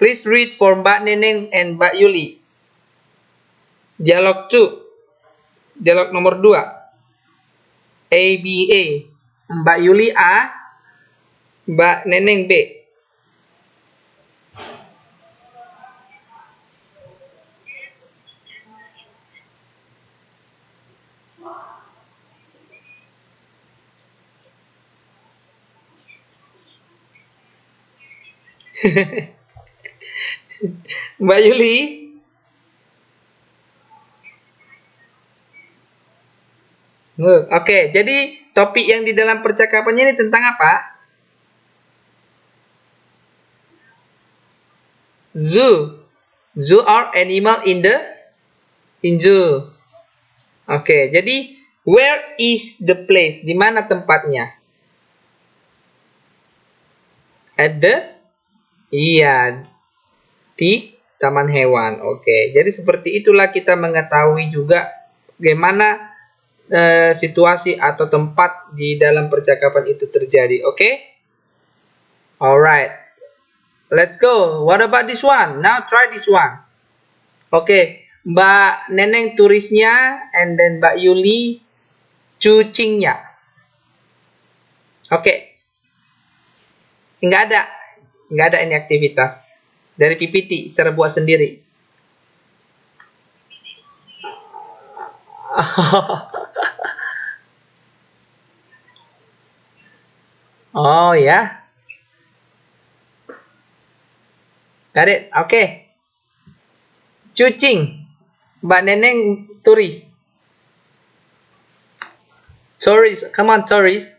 Please read for Mbak Neneng and Mbak Yuli. Dialog 2. Dialog nomor 2. A, B, A. Mbak Yuli A, Mbak Neneng B. Mbak Yuli? Oke, jadi topik yang di dalam percakapannya ini tentang apa? Zoo. Zoo are animal in zoo. Oke, jadi where is the place? Di mana tempatnya? At the? Iya, di taman hewan. Oke, jadi seperti itulah kita mengetahui juga bagaimana situasi atau tempat di dalam percakapan itu terjadi. Oke? Alright. Let's go. What about this one? Now try this one. Oke, Mbak Neneng turisnya, and then Mbak Yuli cucingnya. Oke. Nggak ada ini aktivitas. Dari PPT, secara buat sendiri. Oh ya. Got it. Oke. Cucing. Mbak Neneng turis. Tourist. Come on, tourist.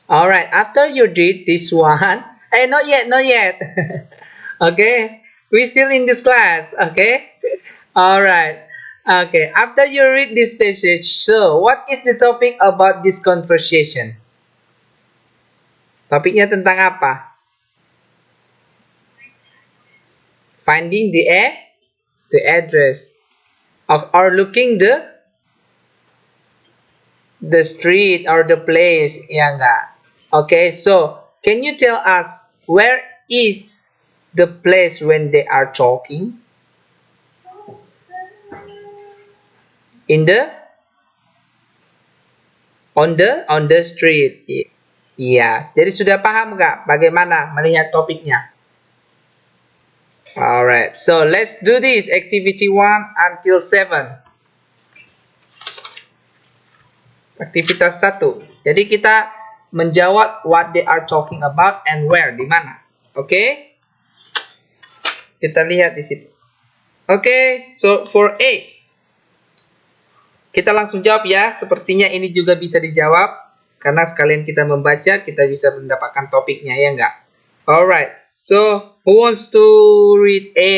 Alright, after you did this one, not yet. Okay, we still in this class. Okay, alright. Okay, after you read this passage, so what is the topic about this conversation? Topiknya tentang apa? Finding the address, or looking the street or the place, ya enggak? Okay, so can you tell us where is the place when they are talking? On the street. Iya, jadi sudah paham nggak bagaimana melihat topiknya? Alright, so let's do this activity 1 until 7. Aktivitas 1. Jadi kita menjawab what they are talking about and where, di mana. Oke? Kita lihat di situ. Oke, so for A. Kita langsung jawab ya. Sepertinya ini juga bisa dijawab. Karena sekalian kita membaca, kita bisa mendapatkan topiknya, ya enggak? Alright, so who wants to read A?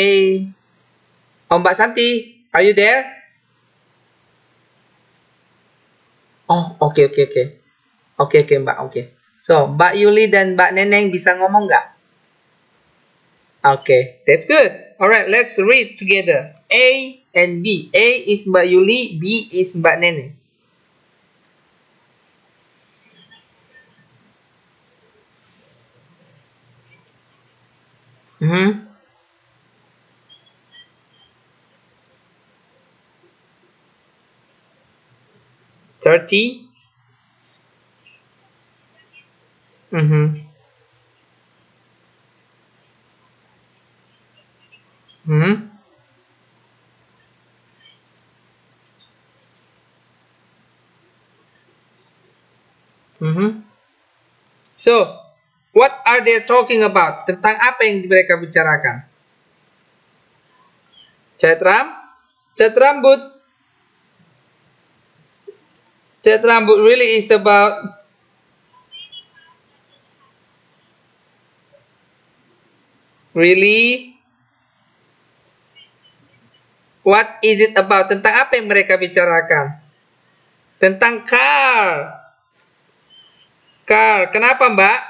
Oh, Mbak Santi, are you there? Oh, oke, Mbak, oke. So, Mbak Yuli dan Mbak Neneng bisa ngomong nggak? Oke, that's good. Alright, let's read together. A and B. A is Mbak Yuli, B is Mbak Neneng. Mm-hmm. 30. Mm-hmm. Mm-hmm. Mm-hmm. So, what are they talking about? Tentang apa yang mereka bicarakan? Chatram? Cat rambut. Cat rambut really is about really. What is it about? Tentang apa yang mereka bicarakan? Tentang car. Car. Kenapa, Mbak?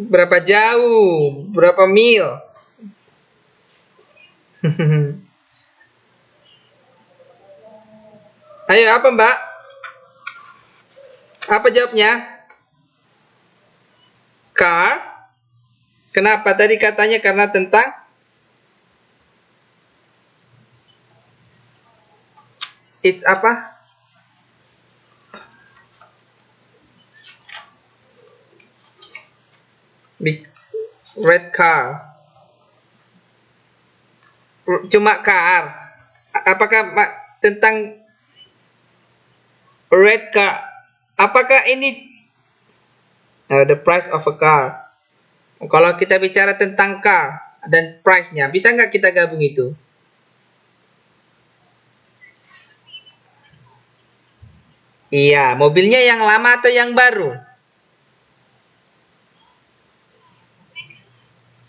Berapa jauh? Berapa mil? Ayo, apa, Mbak? Apa jawabnya? Car. Kenapa? Tadi katanya karena tentang it's apa? Big red car. Cuma car. Apakah tentang red car? Apakah ini the price of a car? Kalau kita bicara tentang car dan price-nya, bisa nggak kita gabung itu? Iya, mobilnya yang lama atau yang baru?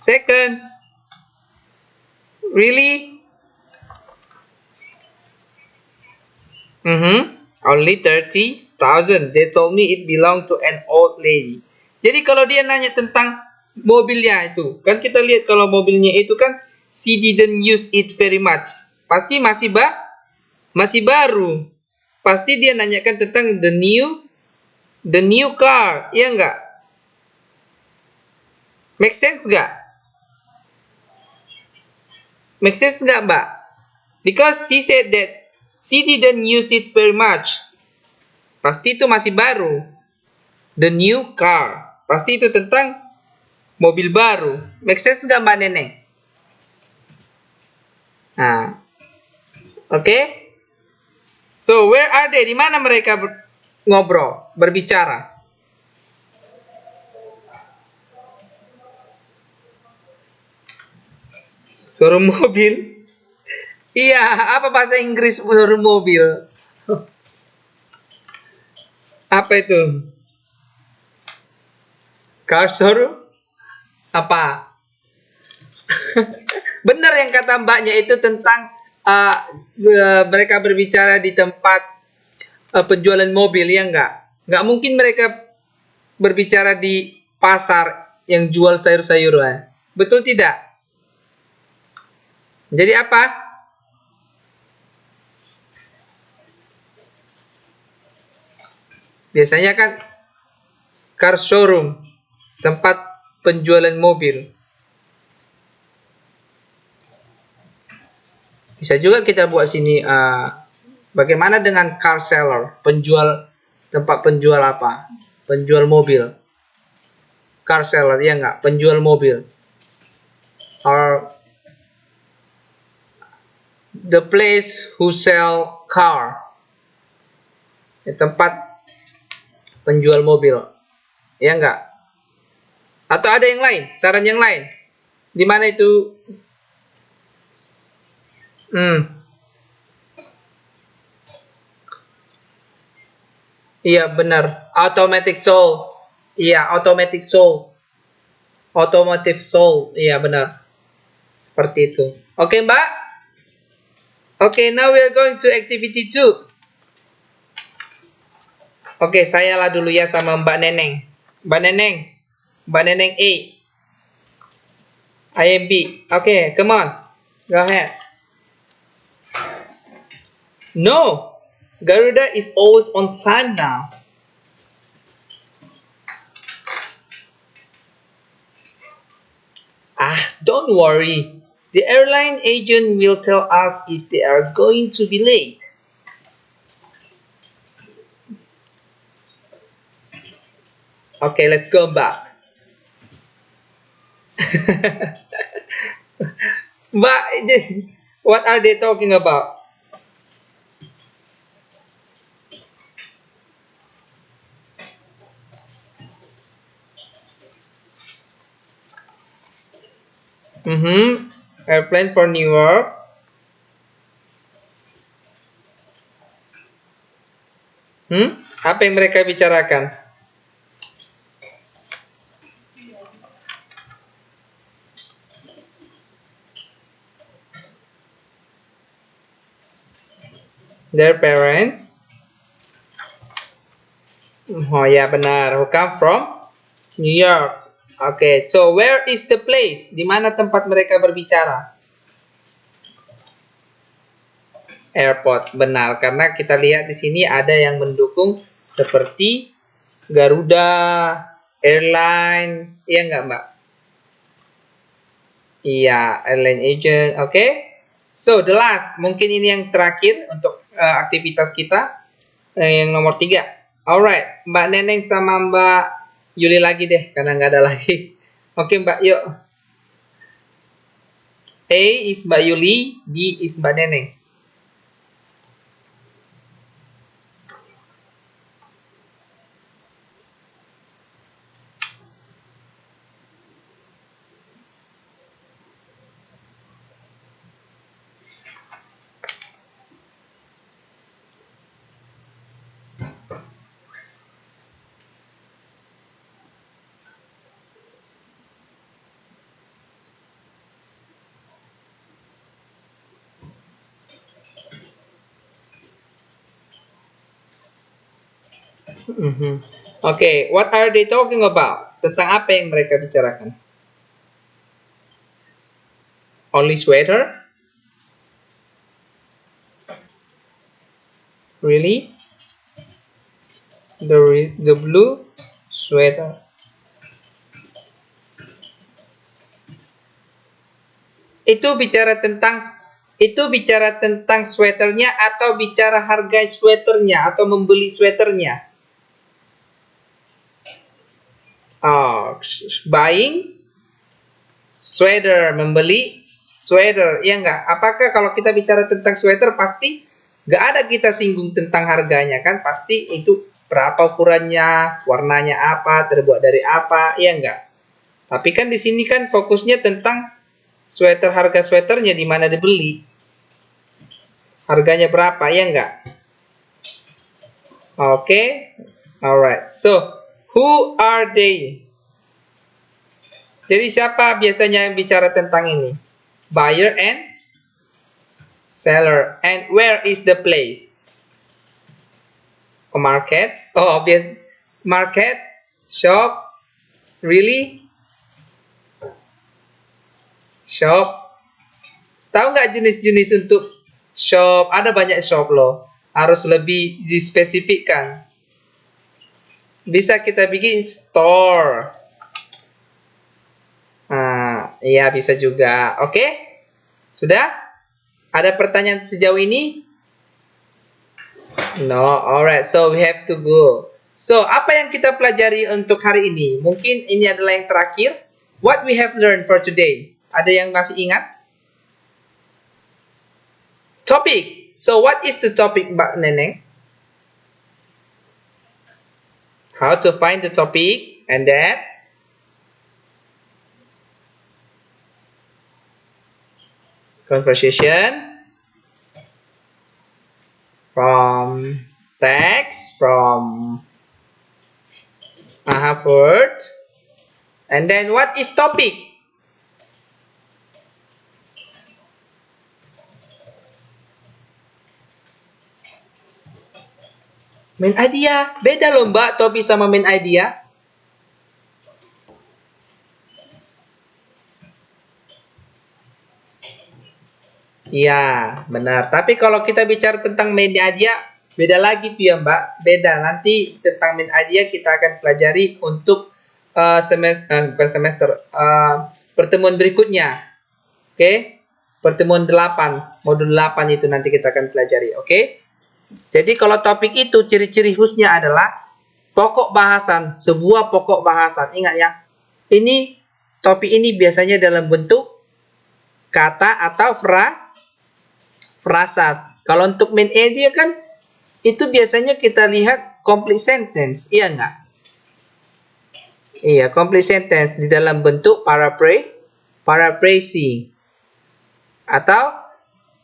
Second. Really? Only 30,000. They told me it belonged to an old lady. Jadi kalau dia nanya tentang mobilnya itu, kan kita lihat kalau mobilnya itu kan she didn't use it very much. Pasti masih baru. Pasti dia nanyakan tentang the new car, iya nggak? Make sense nggak? Make sense nggak, Mbak? Because she said that she didn't use it very much. Pasti itu masih baru. The new car. Pasti itu tentang mobil baru. Make sense nggak, Mbak Neneng? Nah, oke. So, where are they? Di mana mereka ngobrol, berbicara? Showroom mobil. Iya, apa bahasa Inggris showroom mobil? Apa itu? Car showroom? Apa? Benar yang kata mbaknya itu tentang mereka berbicara di tempat penjualan mobil, ya enggak? Enggak mungkin mereka berbicara di pasar yang jual sayur-sayuran. Betul tidak? Jadi apa? Biasanya kan car showroom, tempat penjualan mobil. Bisa juga kita buat sini bagaimana dengan car seller, tempat penjual apa? Penjual mobil. Car seller, ya enggak? Penjual mobil. Or the place who sell car. Tempat penjual mobil. Ya enggak? Atau ada yang lain? Saran yang lain? Di mana itu? Iya benar. Automatic soul. Iya, automatic soul. Automotive soul. Iya benar. Seperti itu. Oke, Mbak? Oke, now we are going to activity 2. Oke, saya lah dulu ya sama Mbak Neneng. Mbak Neneng A. I am B. Oke, come on. Go ahead. No. Garuda is always on time now. Don't worry. The airline agent will tell us if they are going to be late. Okay, let's go back. But what are they talking about? Airplane for New York. Apa yang mereka bicarakan? Their parents. Oh ya benar. Who come from New York. Okay, so where is the place? Di mana tempat mereka berbicara? Airport, benar. Karena kita lihat di sini ada yang mendukung seperti Garuda, airline, iya nggak Mbak? Iya, airline agent, oke. So, the last, mungkin ini yang terakhir untuk aktivitas kita, yang nomor 3. Alright, Mbak Neneng sama Mbak Yuli lagi deh, karena nggak ada lagi. Oke Mbak, yuk. A is Mbak Yuli, B is Mbak Neneng. Okay, what are they talking about? Tentang apa yang mereka bicarakan? Only sweater? Really? The blue sweater. Itu bicara tentang sweaternya atau bicara harga sweaternya atau membeli sweaternya? Oh, buying sweater, membeli sweater, iya nggak? Apakah kalau kita bicara tentang sweater pasti nggak ada kita singgung tentang harganya kan? Pasti itu berapa ukurannya, warnanya apa, terbuat dari apa, iya nggak? Tapi kan di sini kan fokusnya tentang sweater, harga sweaternya di mana dibeli, harganya berapa, iya nggak? Oke, alright. So, who are they? Jadi siapa biasanya yang bicara tentang ini? Buyer and seller. And where is the place? A market? Oh, obvious. Market? Shop? Really? Shop? Tahu nggak jenis-jenis untuk shop? Ada banyak shop loh. Harus lebih dispesifikkan. Bisa kita bikin store. Iya bisa juga. Oke? Sudah? Ada pertanyaan sejauh ini? No, alright. So we have to go. So apa yang kita pelajari untuk hari ini? Mungkin ini adalah yang terakhir. What we have learned for today? Ada yang masih ingat? Topic. So what is the topic, Mbak Neneng? How to find the topic and then conversation from text, from I have heard, and then what is topic? Main idea, beda loh Mbak, topik sama main idea. Iya, benar. Tapi kalau kita bicara tentang main idea, beda lagi tuh ya Mbak. Beda. Nanti tentang main idea kita akan pelajari untuk pertemuan berikutnya. Oke? Pertemuan 8, modul 8 itu nanti kita akan pelajari. Oke? Jadi kalau topik itu ciri-ciri khususnya adalah pokok bahasan, sebuah pokok bahasan. Ingat ya. Ini topik ini biasanya dalam bentuk kata atau frasa. Kalau untuk main idea kan itu biasanya kita lihat complete sentence, iya nggak? Iya, complete sentence di dalam bentuk paraphrase, paraphrasing, atau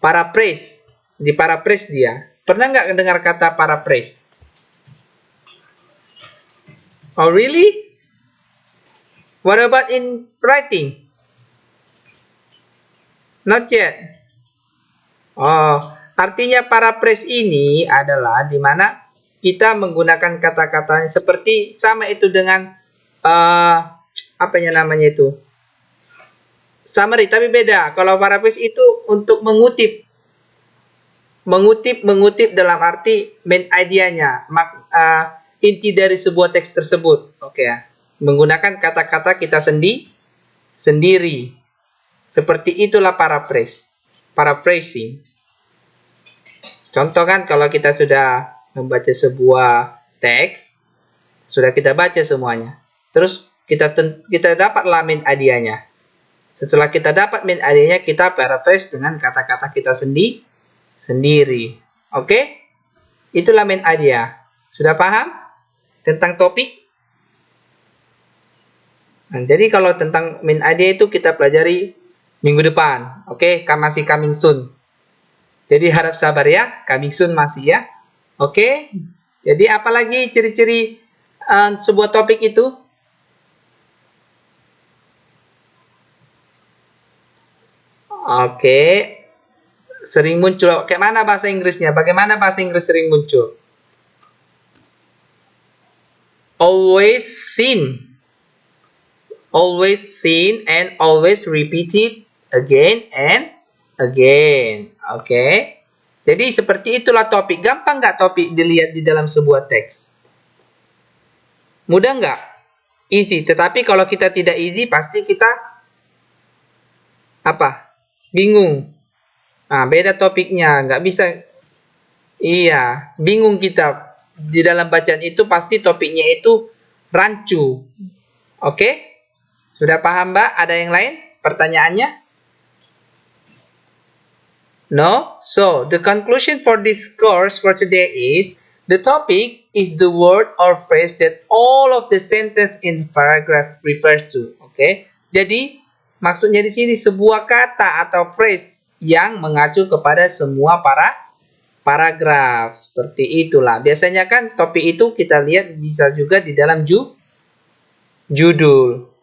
paraphrase. Di paraphrase dia. Pernah nggak dengar kata paraphrase? Oh really? What about in writing? Not yet. Oh, artinya paraphrase ini adalah di mana kita menggunakan kata-kata seperti sama itu dengan apa namanya itu? Summary, tapi beda. Kalau paraphrase itu untuk mengutip dalam arti main idea-nya, inti dari sebuah teks tersebut. Oke ya. Menggunakan kata-kata kita sendiri. Seperti itulah paraphrasing. Contoh kan kalau kita sudah membaca sebuah teks, sudah kita baca semuanya. Terus kita dapatlah main idea-nya. Setelah kita dapat main idea-nya, kita paraphrase dengan kata-kata kita sendiri. Oke? Itulah main idea. Sudah paham tentang topik? Nah, jadi kalau tentang main idea itu kita pelajari minggu depan. Oke? Masih coming soon. Jadi harap sabar ya. Coming soon masih ya. Oke? Jadi apalagi ciri-ciri sebuah topik itu? Oke. Sering muncul. Kayak mana bahasa Inggrisnya? Bagaimana bahasa Inggris sering muncul? Always seen. Always seen and always repeated again and again. Oke. Jadi seperti itulah topik. Gampang nggak topik dilihat di dalam sebuah teks? Mudah nggak? Easy. Tetapi kalau kita tidak easy, pasti kita apa? Bingung. Nah, beda topiknya. Nggak bisa. Iya, bingung kita. Di dalam bacaan itu pasti topiknya itu rancu. Oke? Sudah paham, Mbak? Ada yang lain pertanyaannya? No? So, the conclusion for this course for today is, the topic is the word or phrase that all of the sentence in the paragraph refers to. Oke? Jadi, maksudnya di sini sebuah kata atau phrase yang mengacu kepada semua paragraf. Seperti itulah. Biasanya kan topik itu kita lihat bisa juga di dalam judul.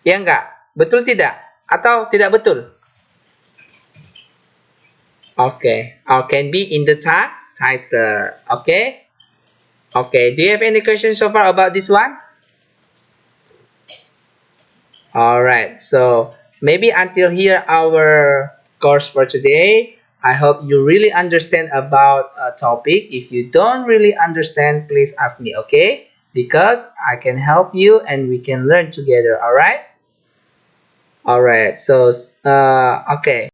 Ya enggak? Betul tidak? Atau tidak betul? Okay. Or can be in the title. Okay? Okay. Do you have any questions so far about this one? Alright. So, maybe until here our course for today. I hope you really understand about a topic. If you don't really understand, please ask me, okay? Because I can help you and we can learn together, alright? Alright. So, okay.